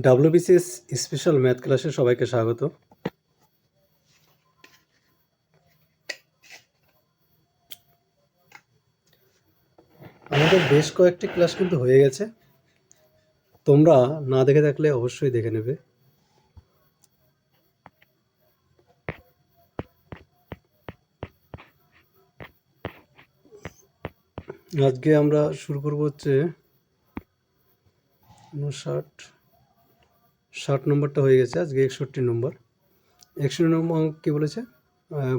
WBCS special math ক্লাসে সবাইকে স্বাগত। আমাদের বেশ কয়েকটি ক্লাস কিন্তু হয়ে গেছে, তোমরা না দেখে থাকলে অবশ্যই দেখে নেবে। আজকে আমরা শুরু করব হচ্ছে 60 নম্বরটা হয়ে গেছে, আজকে 61 নম্বর। 61 নম্বর অঙ্ক কী বলেছে?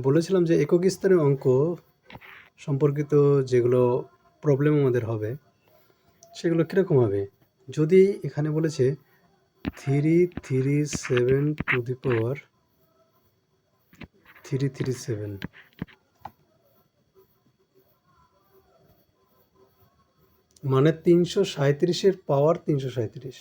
বলেছিলাম যে একক স্থানীয় অঙ্ক সম্পর্কিত যেগুলো প্রবলেম আমাদের হবে সেগুলো কীরকম হবে। যদি এখানে বলেছে 337 টু দি পাওয়ার 337, মানে 337-এর পাওয়ার 337।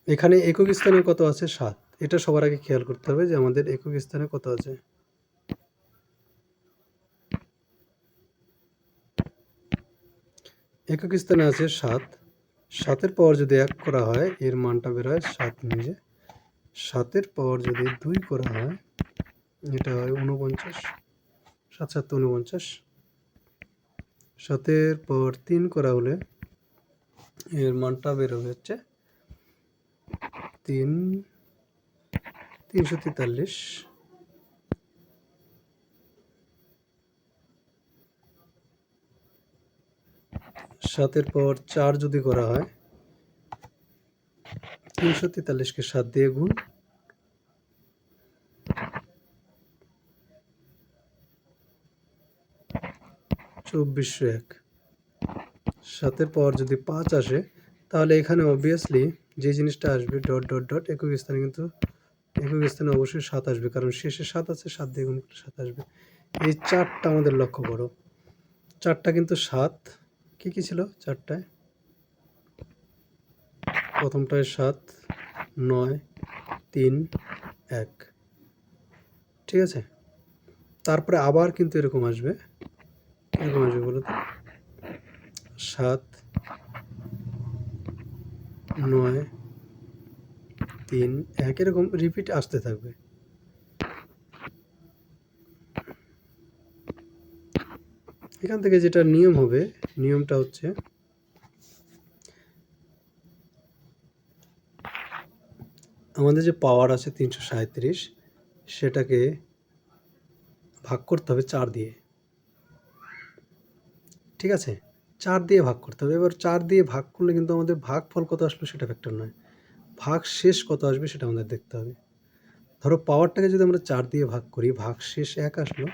এখানে একক স্থানে কত আছে? 7। এটা সবার আগে খেয়াল করতে হবে যে আমাদের একক স্থানে কত আছে। একক স্থানে আছে 7। 7-এর পাওয়ার যদি 1 করা হয় এর মানটা বের হয় 7 নিজে। 7-এর পাওয়ার যদি 2 করা হয় এটা হয় 49। 7 7 49। 7-এর পাওয়ার 3 করা হলে এর মানটা বের হবে হচ্ছে 343। 7-এর পাওয়ার 4 যদি করা হয় 343-কে 7 দিয়ে গুণ, 2401। 7-এর পাওয়ার যদি 5 আসে তাহলে এখানে অবভিয়াসলি যে জিনিসটা আসবে ডট ডট ডট একক স্থানে, কিন্তু একক স্থানে অবশ্যই 7 আসবে, কারণ শেষে 7 আছে, 7 দিয়ে গুণ করলে 7 আসবে। এই 4টা আমাদের লক্ষ্য করো, 4টা কিন্তু 7। কী কী ছিল 4টায়? প্রথমটায় 7, 9, 3, 1। ঠিক আছে, তারপরে আবার কিন্তু এরকম আসবে। এরকম আসবে বলো তো? 7, 9, 3, 1 এরকম রিপিট আসতে থাকবে। এখান থেকে যেটা নিয়ম হবে, নিয়মটা হচ্ছে আমাদের যে পাওয়ার আছে 337 সেটাকে ভাগ করতে হবে 4 দিয়ে। ঠিক আছে, 4 দিয়ে ভাগ করতে হবে। এবার 4 দিয়ে ভাগ করলে কিন্তু আমাদের ভাগফল কত আসলো সেটা ফ্যাক্টর নয়, ভাগ শেষ কত আসবে সেটা আমাদের দেখতে হবে। ধরো পাওয়ারটাকে যদি আমরা 4 দিয়ে ভাগ করি, ভাগ শেষ 1 আসলো,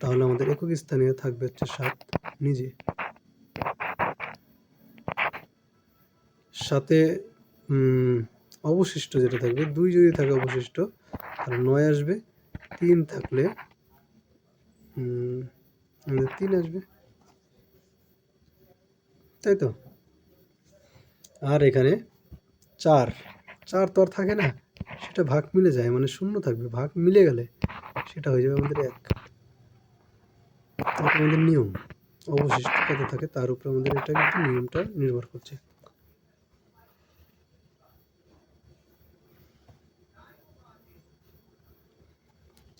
তাহলে আমাদের একক স্থানে থাকবে হচ্ছে 7 নিজে। সাথে অবশিষ্ট যেটা থাকবে 2 যদি থাকে অবশিষ্ট তাহলে 9 আসবে। 3 থাকলে 3 আসবে, তাই তো। আর এখানে 4 তো আর থাকে না, সেটা ভাগ মিলে যায়, মানে শূন্য থাকবে। ভাগ মিলে গেলে সেটা হয়ে যাবে আমাদের 1। এটা আমাদের নিয়ম, অবশিষ্ট কত থাকে তার উপরে আমাদের এটা কিন্তু নিয়মটা নির্ভর করছে।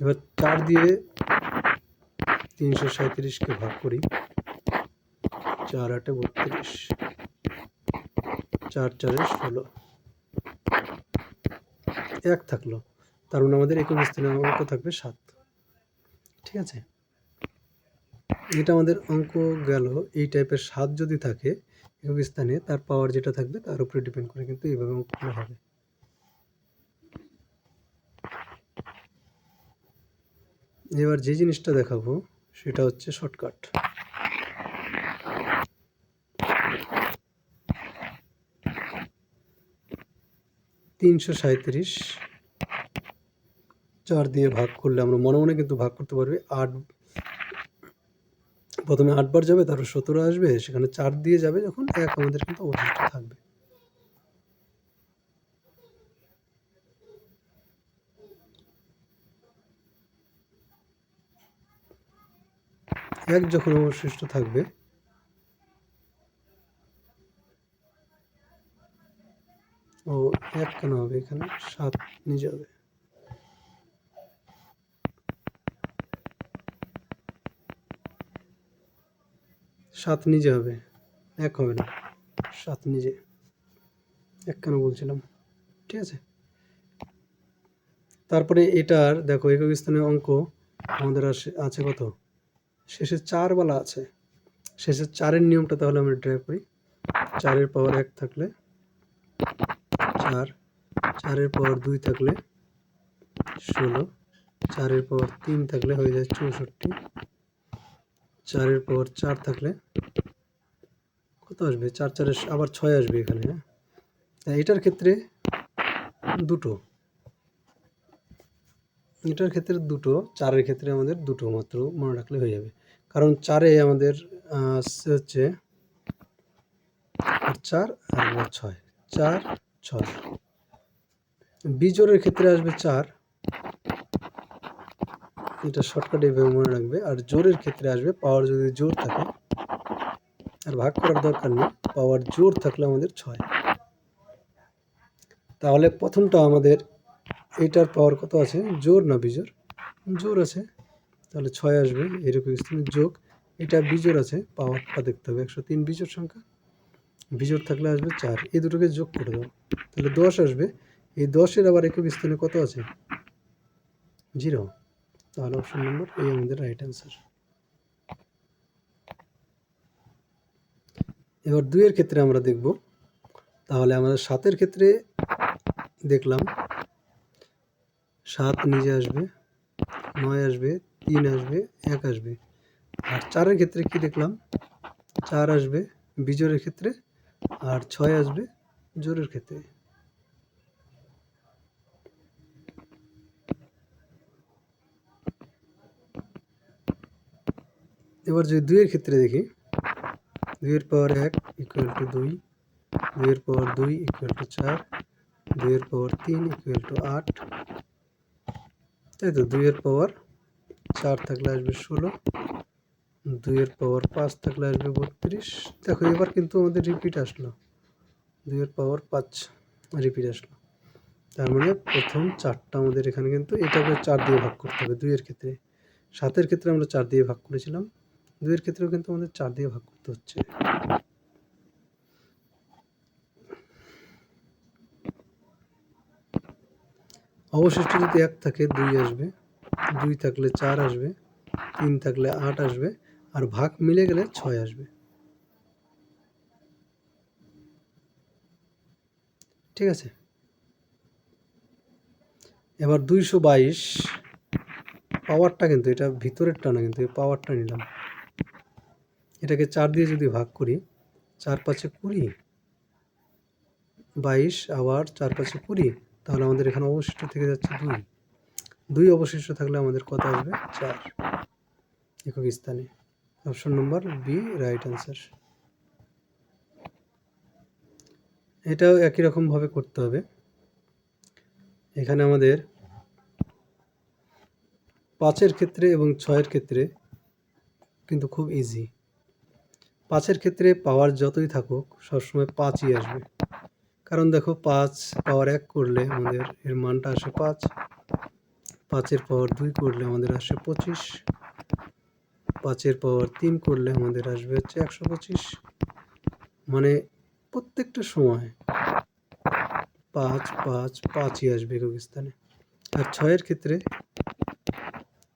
এবার 4 দিয়ে 337-কে ভাগ করি, 4 8 32, 4 4 16, 1 থাকলো, তার মানে আমাদের একক স্থানে অঙ্ক থাকবে 7। ঠিক আছে, এটা আমাদের অঙ্ক গেল। এই টাইপের 7 যদি থাকে একক স্থানে, তার পাওয়ার যেটা থাকবে তার উপরে ডিপেন্ড করে কিন্তু এইভাবে অঙ্কগুলো হবে। এবার যে জিনিসটা দেখাবো সেটা হচ্ছে শর্টকাট। তিনশো 4 দিয়ে ভাগ করলে আমরা মনে মনে কিন্তু ভাগ করতে পারবে। 8 প্রথমে 8 বার যাবে, তারপর 17 আসবে, সেখানে 4 দিয়ে যাবে যখন 1 আমাদের কিন্তু অবশিষ্ট থাকবে। এক যখন অবশিষ্ট থাকবে, ও এক কেন হবে, এখানে 7 নিজে হবে। সাত নিজে হবে, এক হবে না, 7 নিজে। এক কেন বলছিলাম, ঠিক আছে। তারপরে এটার দেখো একক স্থানে অঙ্ক আমাদের আছে কত, শেষে 4 বলা আছে। শেষে 4-এর নিয়মটা তাহলে আমরা ড্রাইভ করি। 4-এর পাওয়ার 1 থাকলে 4, 4-এর পাওয়ার 2 থাকলে 16, 4-এর পাওয়ার 3 থাকলে হয়ে যায় 64, 4-এর পাওয়ার 4 থাকলে কত আসবে, 4 4 আবার 6 আসবে এখানে। হ্যাঁ, এটার ক্ষেত্রে দুটো, এটার ক্ষেত্রে দুটো, 4-এর ক্ষেত্রে আমাদের দুটো মাত্র মনে রাখলে হয়ে যাবে। কারণ 4-এ আমাদের হচ্ছে 4 আর 6, 4 6। বিজোড়ের ক্ষেত্রে আসবে 4, এটা শর্টকাটে এভাবে মনে রাখবে। আর জোরের ক্ষেত্রে আসবে, পাওয়ার যদি জোর থাকে, আর ভাগ করার দরকার নেই, পাওয়ার জোর থাকলে আমাদের 6। তাহলে প্রথমটা আমাদের এইটার পাওয়ার কত আছে, জোর না বিজোড়, জোর আছে, তাহলে 6 আসবে। এরকম স্থানে যোগ, এটা বিজোড় আছে, পাওয়ারটা দেখতে হবে, 103 বিজোড় সংখ্যা, বিজোড় থাকলে আসবে 4, এই দুটোকে যোগ করে দাও, তাহলে 10 আসবে। এই 10-এর আবার একক স্থানে কত আছে, 0, তাহলে অপশন নম্বর এই আমাদের রাইট অ্যান্সার। এবার 2-এর ক্ষেত্রে আমরা দেখব। তাহলে আমাদের 7-এর ক্ষেত্রে দেখলাম 7 নিজে আসবে, 9 আসবে, 3 আসবে, 1 আসবে। আর 4-এর ক্ষেত্রে কি দেখলাম, 4 আসবে বিজোড়ের ক্ষেত্রে, আর 6 আসবে জোরের ক্ষেত্রে। এবার যদি 2-এর ক্ষেত্রে দেখি, 2-এর পাওয়ার 1 ইকুয়াল টু 2, 2-এর পাওয়ার 2 ইকুয়াল টু 4, 2-এর পাওয়ার 3 ইকুয়াল টু 8, তাই তো। 2-এর পাওয়ার 4 থাকলে আসবে 16, 2-এর পাওয়ার 5 থাকলে আসবে 32। দেখো এবার কিন্তু আমাদের রিপিট আসলো, 2-এর পাওয়ার 5 রিপিট আসলো। তার মানে প্রথম 4টা আমাদের এখানে কিন্তু এটাকে 4 দিয়ে ভাগ করতে হবে 2-এর ক্ষেত্রে। 7-এর ক্ষেত্রে আমরা 4 দিয়ে ভাগ করেছিলাম, 2-এর ক্ষেত্রেও কিন্তু আমাদের 4 দিয়ে ভাগ করতে হচ্ছে। অবশিষ্ট যদি 1 থাকে 2 আসবে, 2 থাকলে 4 আসবে, 3 থাকলে 8 আসবে, আর ভাগ মিলে গেলে 6 আসবে। ঠিক আছে। এবার 222 পাওয়ারটা, কিন্তু এটা ভিতরেরটা না, কিন্তু এই পাওয়ারটা নিলাম। এটাকে 4 দিয়ে যদি ভাগ করি, 4 5 20, 22, আবার 4 5 20, তাহলে আমাদের এখানে অবশিষ্ট থেকে যাচ্ছে 2। 2 অবশিষ্ট থাকলে আমাদের কত আসবে, 4 একক স্থানে। Option number B right answer. এটাও একই রকমভাবে করতে হবে। এখানে আমাদের 5-এর ক্ষেত্রে এবং 6-এর ক্ষেত্রে কিন্তু খুব ইজি। 5-এর ক্ষেত্রে পাওয়ার যতই থাকুক সবসময় 5ই আসবে। কারণ দেখো 5 পাওয়ার 1 করলে আমাদের এর মানটা আসে 5, 5-এর পাওয়ার 2 করলে আমাদের আসে 25, 5-এর পাওয়ার 3 করলে আমাদের আসবে হচ্ছে 125। মানে প্রত্যেকটা সময় 5 5 5ই আসবে একক স্থানে। আর 6-এর ক্ষেত্রে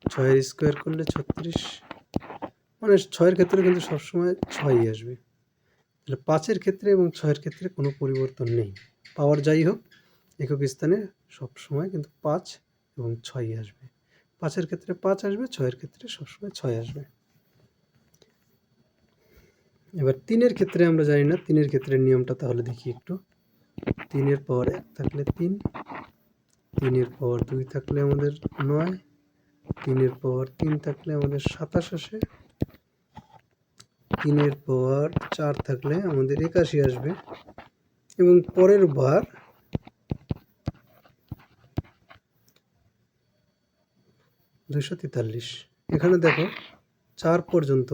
6-এর স্কোয়ার করলে 36, মানে 6-এর ক্ষেত্রে কিন্তু সবসময় 6ই আসবে। তাহলে 5-এর ক্ষেত্রে এবং 6-এর ক্ষেত্রে কোনো পরিবর্তন নেই, পাওয়ার যাই হোক একক স্থানে সবসময় কিন্তু 5 এবং 6ই আসবে। 5-এর ক্ষেত্রে 5 আসবে, 6-এর ক্ষেত্রে সবসময় 6 আসবে। এবার 3-এর ক্ষেত্রে আমরা জানি না, 3-এর ক্ষেত্রে নিয়মটা তাহলে দেখি একটু। 3-এর পাওয়ার 1 থাকলে 3, 3-এর পাওয়ার 2 থাকলে আমাদের 9, 3-এর পাওয়ার 3 থাকলে আমাদের 27 আসে, 3-এর পাওয়ার 4 থাকলে আমাদের 81 আসবে, এবং পরের বার 243। এখানে দেখো 4 পর্যন্ত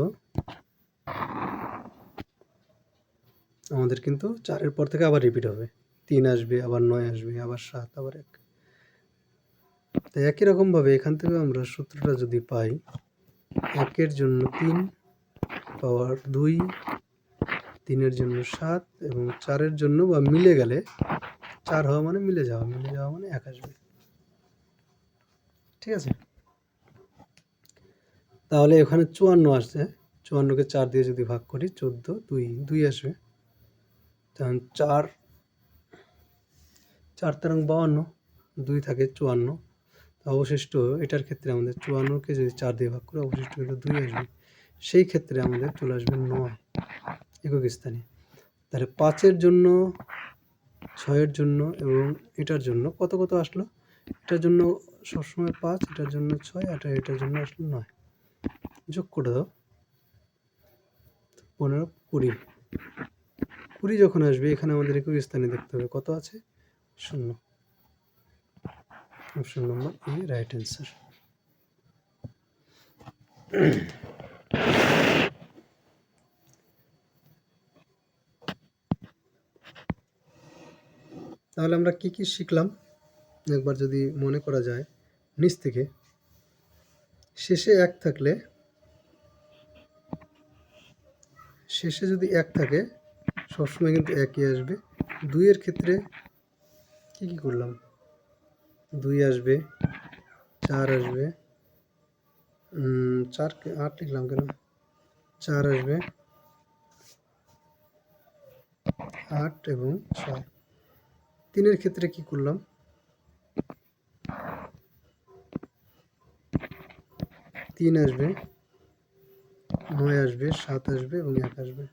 আমাদের কিন্তু 4-এর পর থেকে আবার রিপিট হবে। 3 আসবে, আবার 9 আসবে, আবার 7, আবার 1। তো একই রকমভাবে এখান থেকে আমরা সূত্রটা যদি পাই, 1-এর জন্য 3 পাওয়ার 2, 3-এর জন্য 7 এবং 4-এর জন্য বা মিলে গেলে 4 হওয়া মানে মিলে যাওয়া মানে 1 আসবে। ঠিক আছে? তাহলে এখানে 54 আসছে। 54-কে 4 দিয়ে যদি ভাগ করি 14, 2 আসবে। তখন 4 তেরং 52, 2 থাকে 54। অবশিষ্ট এটার ক্ষেত্রে আমাদের 54-কে যদি 4 দিয়ে ভাগ করি অবশিষ্ট কিন্তু 2 আসবে। সেই ক্ষেত্রে আমাদের চলে আসবে 9 একক স্থানে। তাহলে 5-এর জন্য, 6-এর জন্য এবং এটার জন্য কত আসলো? এটার জন্য সবসময় 5, এটার জন্য 6, আর এটার জন্য আসলো 9। যোগ করে দাও, 15, 20। 20 যখন আসবে এখানে আমাদের একক স্থানে দেখতে হবে কত আছে? 0। অপশন নম্বর এ রাইট অ্যান্সার। তাহলে আমরা কি শিখলাম একবার যদি মনে করা যায় নিচ থেকে। শেষে 1 থাকলে, শেষে যদি 1 থাকে সবসময় কিন্তু 1ই আসবে। 2-এর ক্ষেত্রে কি করলাম? 2 আসবে, 4 আসবে, 4কে 8 লিখলাম কেন? 4 আসবে, 8 এবং 6। 3-এর ক্ষেত্রে কি করলাম? 3 আসবে, 9 আসবে, 7 আসবে এবং 1 আসবে।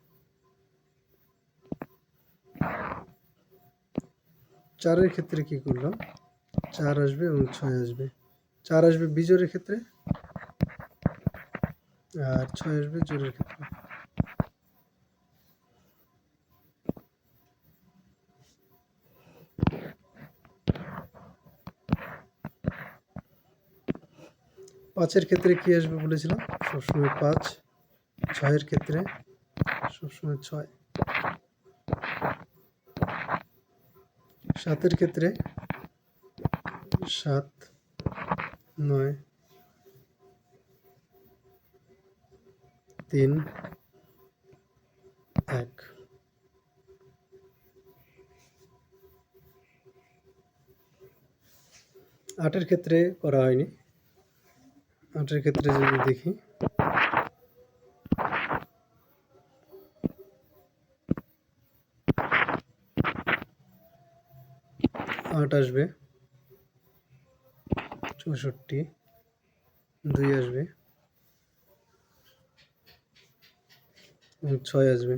4-এর ক্ষেত্রে কি করলাম? 4 আসবে এবং 6 আসবে। 4 আসবে বিজোড়ের ক্ষেত্রে আর 6 আসবে জোড়ের ক্ষেত্রে। পাঁচের ক্ষেত্রে কি আসবে বলেছিলাম? সবসময় 5। 6-এর ক্ষেত্রে সবসময় 6। 7-এর ক্ষেত্রে 7, 9, 3, 1। 8-এর ক্ষেত্রে করা হয়নি। 8-এর ক্ষেত্রে যদি দেখি, 8 আসবে, 64, 2 আসবে এবং 6 আসবে।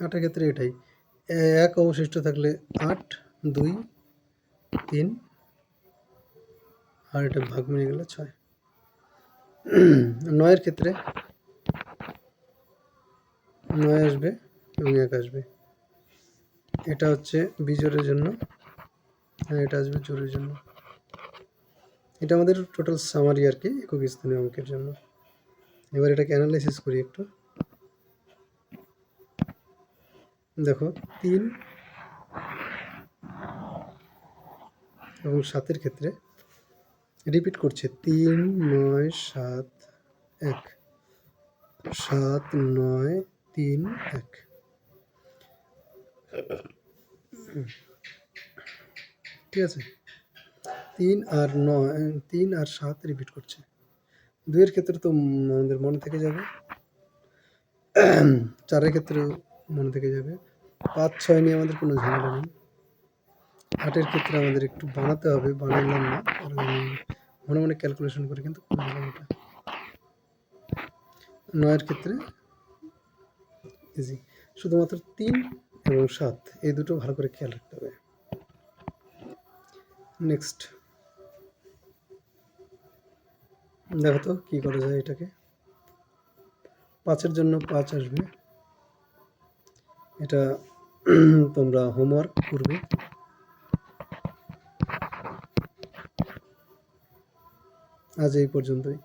8-এর ক্ষেত্রে এটাই। 1 অবশিষ্ট থাকলে 8, 2, 3 আর এটা ভাগ মিলে গেলে 6। 9-এর ক্ষেত্রে 9 আসবে এবং 1 আসবে। এটা হচ্ছে বিজোড়ের জন্য আর এটা আসবে জোড়ের জন্য। এটা আমাদের টোটাল সামারি আর কি একক স্থানীয় অঙ্কের জন্য। এবার এটাকে অ্যানালাইসিস করি একটু। দেখো 3 এবং 7-এর ক্ষেত্রে রিপিট করছে 3, 9, 7, 1, 7, 9, 3, 1। ঠিক আছে, 3 আর 9, 3 আর 7 রিপিট করছে। 2-এর ক্ষেত্রে তো আমাদের মনে থেকে যাবে, 4-এর ক্ষেত্রেও মনে থেকে যাবে, 5, 6 নিয়ে আমাদের কোনো ঝামেলা নেই। 8-এর ক্ষেত্রে আমাদের একটু বানাতে হবে, বানালাম না কারণ আমি মনে মনে ক্যালকুলেশন করে কিন্তু করে দিলাম এটা। 9-এর ক্ষেত্রে ইজি, শুধুমাত্র 3 এবং 7 এই দুটো ভালো করে খেয়াল রাখতে হবে। নেক্সট দেখো তো কী করা যায় এটাকে। 5-এর জন্য 5 আসবে, এটা তোমরা হোমওয়ার্ক করবে। আজ এই পর্যন্তই।